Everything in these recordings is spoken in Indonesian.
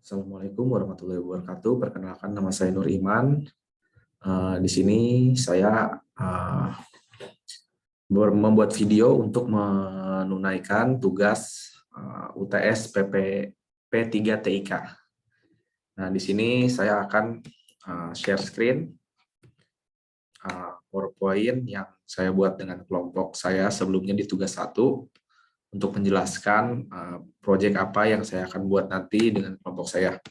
Assalamualaikum warahmatullahi wabarakatuh. Perkenalkan, nama saya Nur Iman. Di sini saya membuat video untuk menunaikan tugas UTS PP P3 TIK. Nah, di sini saya akan share screen PowerPoint yang saya buat dengan kelompok saya sebelumnya di tugas 1 untuk menjelaskan proyek apa yang saya akan buat nanti dengan kelompok saya.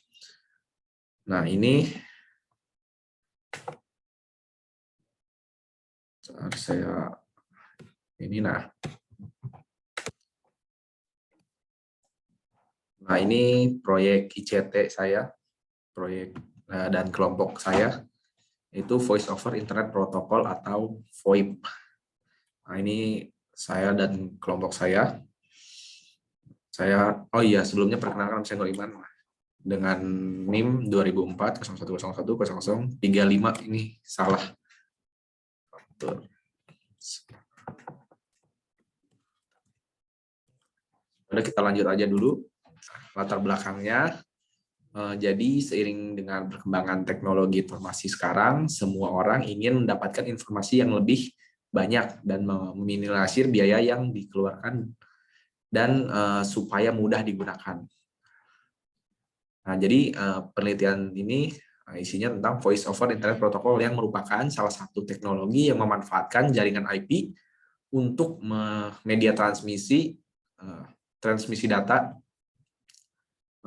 Nah, ini Nah, ini proyek ICT saya, proyek dan kelompok saya, itu Voice over Internet Protocol atau VoIP. Nah, ini saya dan kelompok saya. Sebelumnya perkenalkan, saya Nur Iman dengan NIM 2004 0101 0035. Ini salah. Udah, kita lanjut aja dulu latar belakangnya. Jadi seiring dengan perkembangan teknologi informasi sekarang, semua orang ingin mendapatkan informasi yang lebih banyak dan meminimalisir biaya yang dikeluarkan dan supaya mudah digunakan. Nah, jadi penelitian ini isinya tentang Voice over Internet Protocol yang merupakan salah satu teknologi yang memanfaatkan jaringan IP untuk media transmisi data.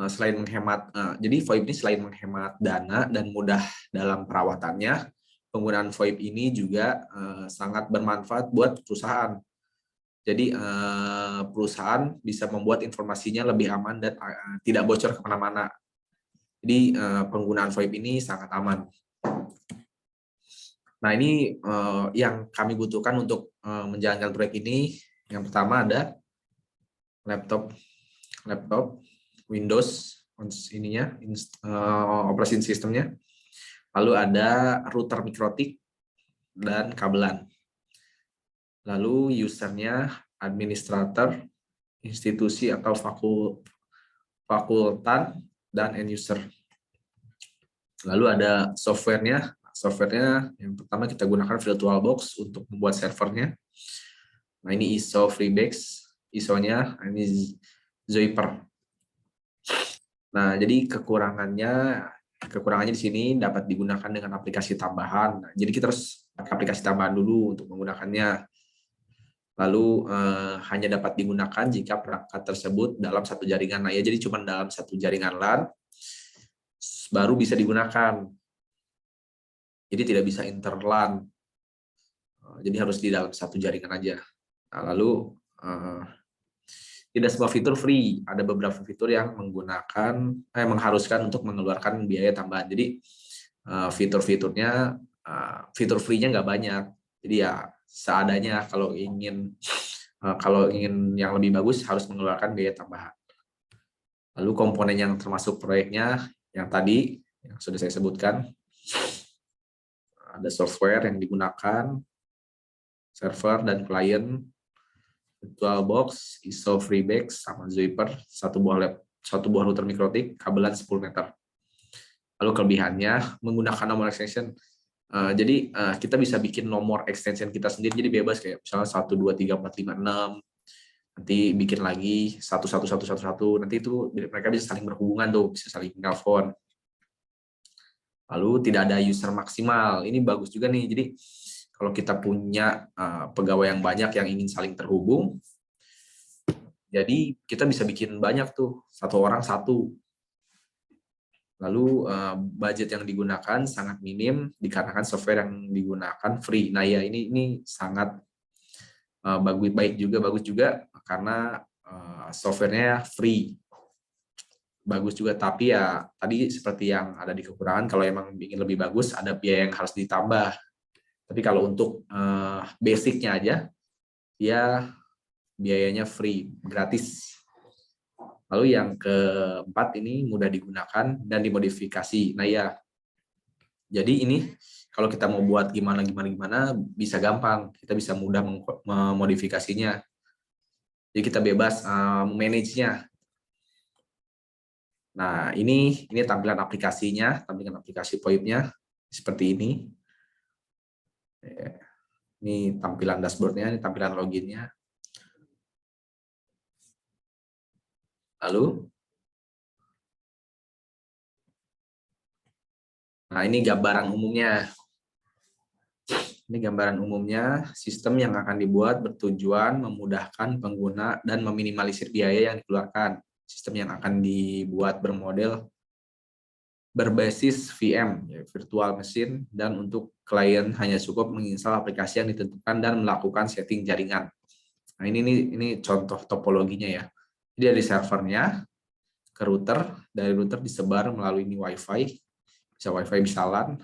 Selain menghemat, jadi VoIP ini selain menghemat dana dan mudah dalam perawatannya, penggunaan VoIP ini juga sangat bermanfaat buat perusahaan. Jadi perusahaan bisa membuat informasinya lebih aman dan tidak bocor kemana-mana. Jadi penggunaan VoIP ini sangat aman. Nah, ini yang kami butuhkan untuk menjalankan proyek ini. Yang pertama ada laptop Windows operasi sistemnya, lalu ada router mikrotik dan kabelan, lalu usernya administrator, institusi atau fakultan, dan end user. Lalu ada softwarenya yang pertama kita gunakan VirtualBox untuk membuat servernya. Nah, ini ISO FreeBase, ISO-nya ini Zuiper. Nah, jadi kekurangannya di sini dapat digunakan dengan aplikasi tambahan. Nah, jadi kita harus pakai aplikasi tambahan dulu untuk menggunakannya. Lalu hanya dapat digunakan jika perangkat tersebut dalam satu jaringan. Nah, ya, jadi cuma dalam satu jaringan LAN baru bisa digunakan. Jadi tidak bisa interLAN. Jadi harus di dalam satu jaringan aja. Nah, lalu tidak semua fitur free, ada beberapa fitur yang mengharuskan untuk mengeluarkan biaya tambahan. Jadi fitur-fiturnya, fitur free-nya nggak banyak. Jadi ya seadanya, kalau ingin yang lebih bagus harus mengeluarkan biaya tambahan. Lalu komponen yang termasuk proyeknya yang tadi yang sudah saya sebutkan, ada software yang digunakan, server dan klien, VirtualBox, ISO FreeBase, sama Zuiper, satu buah router mikrotik, kabelan 10 meter. Lalu kelebihannya menggunakan nomor extension. Jadi kita bisa bikin nomor extension kita sendiri, jadi bebas, kayak misalnya 1, 2, 3, 4, 5, 6. Nanti bikin lagi 1, 1, 1, 1, 1. Nanti itu mereka bisa saling berhubungan tuh, bisa saling telepon. Lalu tidak ada user maksimal. Ini bagus juga nih. Jadi kalau kita punya pegawai yang banyak yang ingin saling terhubung, jadi kita bisa bikin banyak tuh, satu orang satu. Lalu budget yang digunakan sangat minim dikarenakan software yang digunakan free. Nah, ya, ini sangat bagus juga karena softwarenya free. Bagus juga, tapi ya tadi seperti yang ada di kekurangan, kalau emang ingin lebih bagus ada biaya yang harus ditambah. Tapi kalau untuk basicnya aja, ya biayanya free, gratis. Lalu yang keempat, ini mudah digunakan dan dimodifikasi. Nah, ya, jadi ini kalau kita mau buat gimana bisa gampang, kita bisa mudah memodifikasinya. Jadi kita bebas manage-nya. Nah, ini tampilan aplikasinya, tampilan aplikasi VoIP-nya seperti ini. Ini tampilan dashboard-nya, ini tampilan login-nya. Lalu, nah ini gambaran umumnya. Ini gambaran umumnya, sistem yang akan dibuat bertujuan memudahkan pengguna dan meminimalisir biaya yang dikeluarkan. Sistem yang akan dibuat bermodel berbasis VM, ya, virtual machine, dan untuk klien hanya cukup menginstal aplikasi yang ditentukan dan melakukan setting jaringan. Nah, ini contoh topologinya ya. Jadi dari servernya ke router, dari router disebar melalui ini WiFi, bisa WiFi bisa LAN,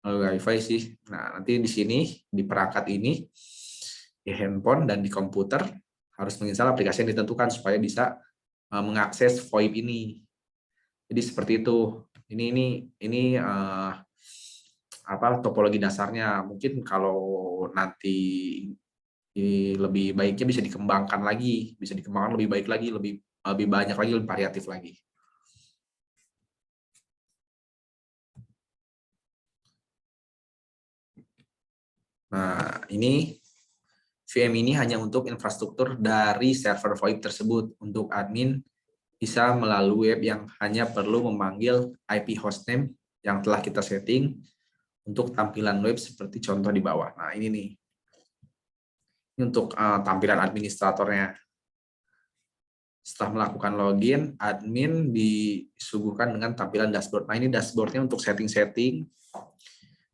melalui WiFi sih. Nah, nanti di sini di perangkat ini di handphone dan di komputer harus menginstal aplikasi yang ditentukan supaya bisa mengakses VoIP ini. Jadi seperti itu. Ini topologi dasarnya. Mungkin kalau nanti ini lebih baiknya bisa dikembangkan lagi, bisa dikembangkan lebih baik lagi, lebih banyak lagi, lebih variatif lagi. Nah, ini VM ini hanya untuk infrastruktur dari server VoIP tersebut. Untuk admin bisa melalui web yang hanya perlu memanggil IP hostname yang telah kita setting untuk tampilan web seperti contoh di bawah. Nah, ini nih. Ini untuk tampilan administratornya. Setelah melakukan login, admin disuguhkan dengan tampilan dashboard. Nah, ini dashboardnya untuk setting-setting.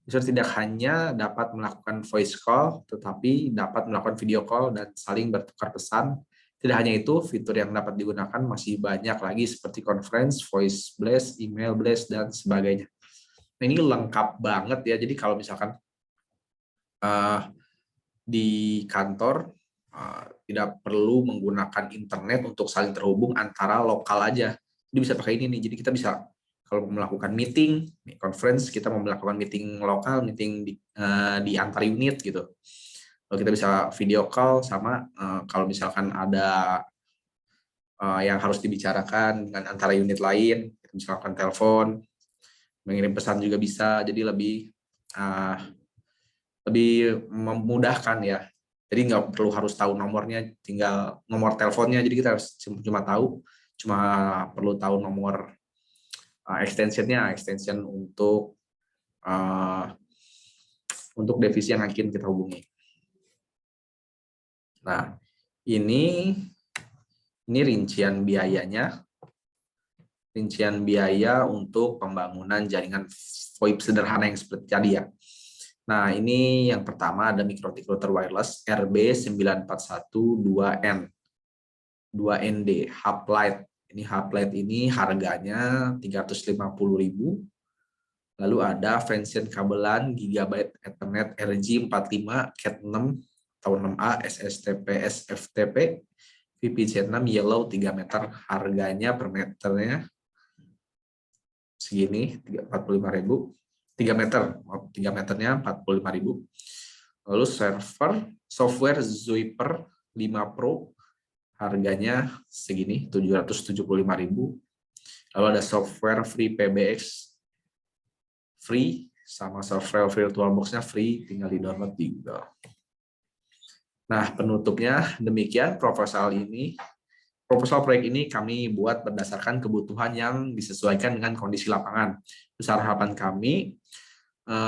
User tidak hanya dapat melakukan voice call, tetapi dapat melakukan video call dan saling bertukar pesan. Tidak hanya itu, fitur yang dapat digunakan masih banyak lagi seperti conference, voice blast, email blast, dan sebagainya. Nah, ini lengkap banget ya. Jadi kalau misalkan di kantor tidak perlu menggunakan internet untuk saling terhubung antara lokal aja. Jadi bisa pakai ini nih. Jadi kita bisa kalau melakukan meeting, conference, kita mau melakukan meeting lokal, meeting di antar unit gitu. Lalu kita bisa video call sama kalau misalkan ada yang harus dibicarakan dengan antara unit lain, kita bisa melakukan telepon, mengirim pesan juga bisa. Jadi lebih memudahkan ya. Jadi nggak perlu harus tahu nomornya, tinggal nomor teleponnya. Jadi kita harus cuma perlu tahu nomor extension untuk divisi yang akan kita hubungi. Nah, ini rincian biayanya. Rincian biaya untuk pembangunan jaringan VoIP sederhana yang seperti tadi ya. Nah, ini yang pertama ada MikroTik router wireless RB9412N 2ND hub light. Ini hub light ini harganya 350.000. Lalu ada fansion kabelan Gigabyte Ethernet RJ45 Cat6 tahun 6A SSTP SFTP VPC6 yellow 3 meter. Harganya per meternya segini 45.000. 3 meter, 3 meternya 45.000. Lalu software Zuiper 5 Pro harganya segini 775.000. Lalu ada software free PBX free sama software VirtualBox-nya free, tinggal di-download di Google. Nah, penutupnya demikian proposal proyek ini kami buat berdasarkan kebutuhan yang disesuaikan dengan kondisi lapangan. Besar harapan kami,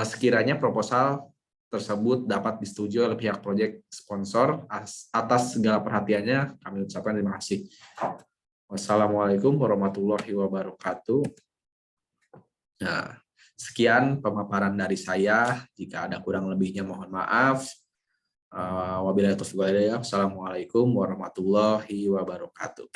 sekiranya proposal tersebut dapat disetujui oleh pihak proyek sponsor. Atas segala perhatiannya, kami ucapkan terima kasih. Wassalamualaikum warahmatullahi wabarakatuh. Nah, sekian pemaparan dari saya. Jika ada kurang lebihnya mohon maaf. Wabillahi taufiq wal hidayah. Wassalamualaikum warahmatullahi wabarakatuh.